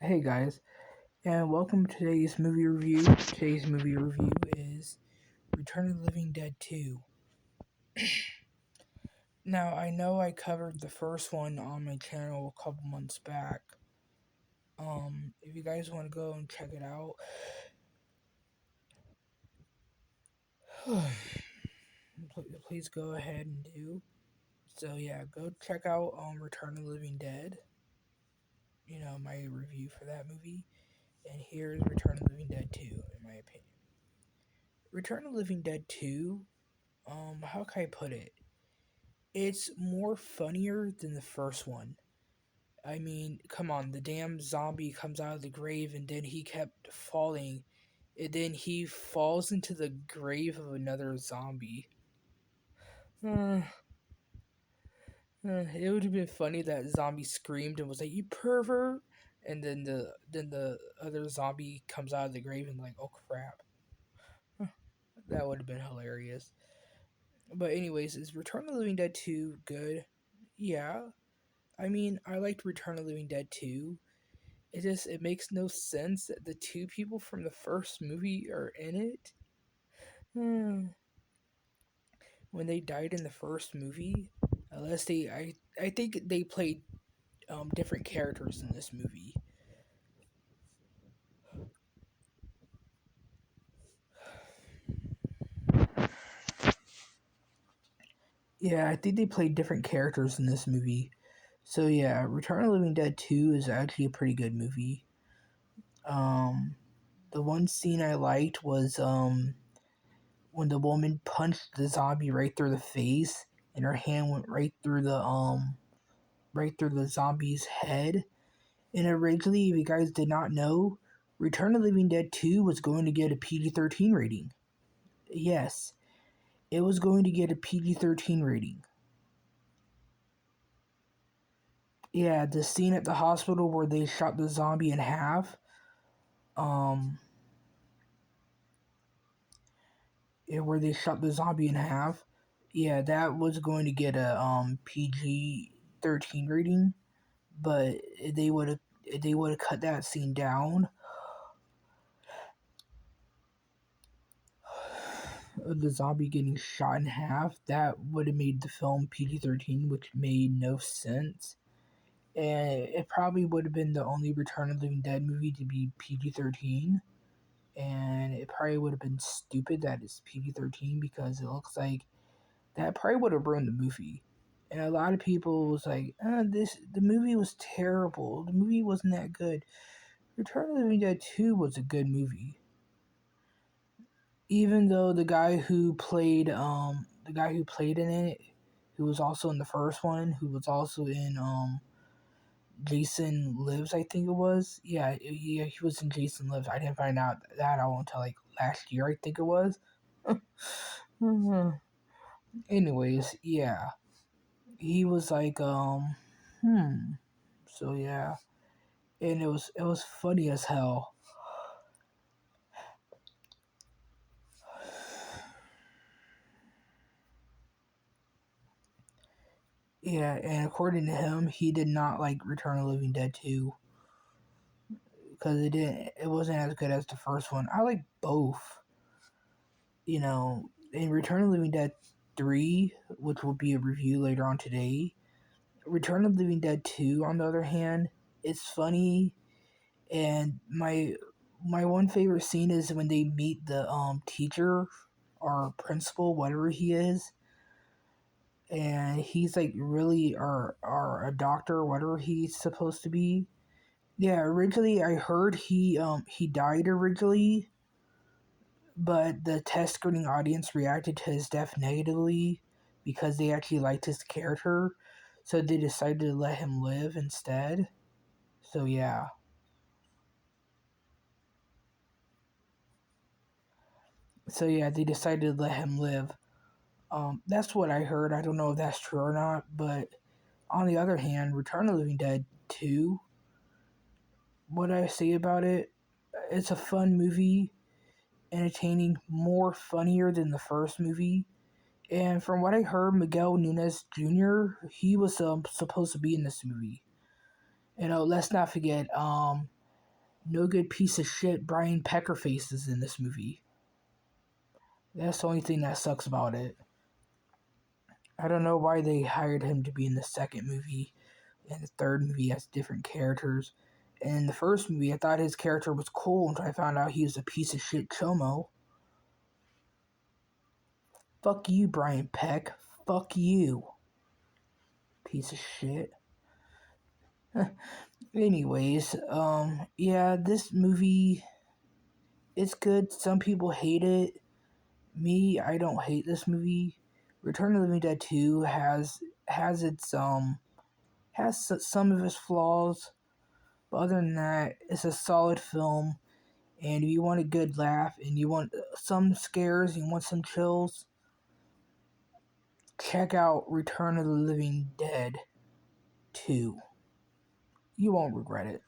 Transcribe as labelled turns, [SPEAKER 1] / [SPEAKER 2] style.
[SPEAKER 1] Hey guys, and welcome to today's movie review. Today's movie review is Return of the Living Dead 2. Now, I know I covered the first one on my channel a couple months back. If you guys want to go and check it out, please go ahead and do. So yeah, go check out Return of the Living Dead. You know, my review for that movie. And here's Return of the Living Dead 2, in my opinion. Return of the Living Dead 2, how can I put it? It's more funnier than the first one. I mean, come on, the damn zombie comes out of the grave and then he kept falling. And then he falls into the grave of another zombie. Uh, it would have been funny that zombie screamed and was like, "You pervert!" And then the other zombie comes out of the grave and like, "Oh crap!" That would have been hilarious. But anyways, is Return of the Living Dead 2 good? Yeah. I mean, I liked Return of the Living Dead 2. It makes no sense that the two people from the first movie are in it. Hmm. When they died in the first movie, unless I think they played different characters in this movie. Yeah, I think they played different characters in this movie. So yeah, Return of the Living Dead 2 is actually a pretty good movie. Um, the one scene I liked was when the woman punched the zombie right through the face, and her hand went right through the zombie's head. And originally, if you guys did not know, Return of the Living Dead 2 was going to get a PG-13 rating. Yes, it was going to get a PG-13 rating. Yeah, the scene at the hospital where they shot the zombie in half, um, where they shot the zombie in half, yeah, that was going to get a PG-13 rating, but they would have cut that scene down. The zombie getting shot in half, that would have made the film PG-13, which made no sense. And it probably would have been the only Return of the Living Dead movie to be PG-13. And it probably would have been stupid that it's PG-13 because it looks like that probably would have ruined the movie. And a lot of people was like, the movie was terrible. The movie wasn't that good. Return of the Living Dead 2 was a good movie. Even though the guy who played in it, who was also in the first one, who was also in Jason Lives, I think it was. Yeah, he was in Jason Lives. I didn't find out that out until like last year, I think it was. Anyways, yeah, he was like So yeah, and it was funny as hell. Yeah, and according to him, he did not like Return of the Living Dead 2 because it wasn't as good as the first one. I like both. You know, in Return of the Living Dead 3, which will be a review later on today, Return of the Living Dead 2, on the other hand, it's funny, and my one favorite scene is when they meet the teacher or principal, whatever he is, and he's like really or a doctor, whatever he's supposed to be. Yeah, originally I heard he died originally, but the test screening audience reacted to his death negatively because they actually liked his character, so they decided to let him live instead. So yeah. So yeah, they decided to let him live. That's what I heard. I don't know if that's true or not, but on the other hand, Return of the Living Dead 2, what I say about it, it's a fun movie, entertaining, more funnier than the first movie. And from what I heard, Miguel Nunez Jr., he was supposed to be in this movie. You know, let's not forget. no good piece of shit Brian Peckerface is in this movie. That's the only thing that sucks about it. I don't know why they hired him to be in the second movie and the third movie as different characters. And in the first movie, I thought his character was cool until I found out he was a piece of shit chomo. Fuck you, Brian Peck. Fuck you. Piece of shit. Anyways, yeah, this movie, it's good. Some people hate it. Me, I don't hate this movie. Return of the Living Dead 2 has its has some of its flaws, but other than that, it's a solid film. And if you want a good laugh and you want some scares, you want some chills, check out Return of the Living Dead 2. You won't regret it.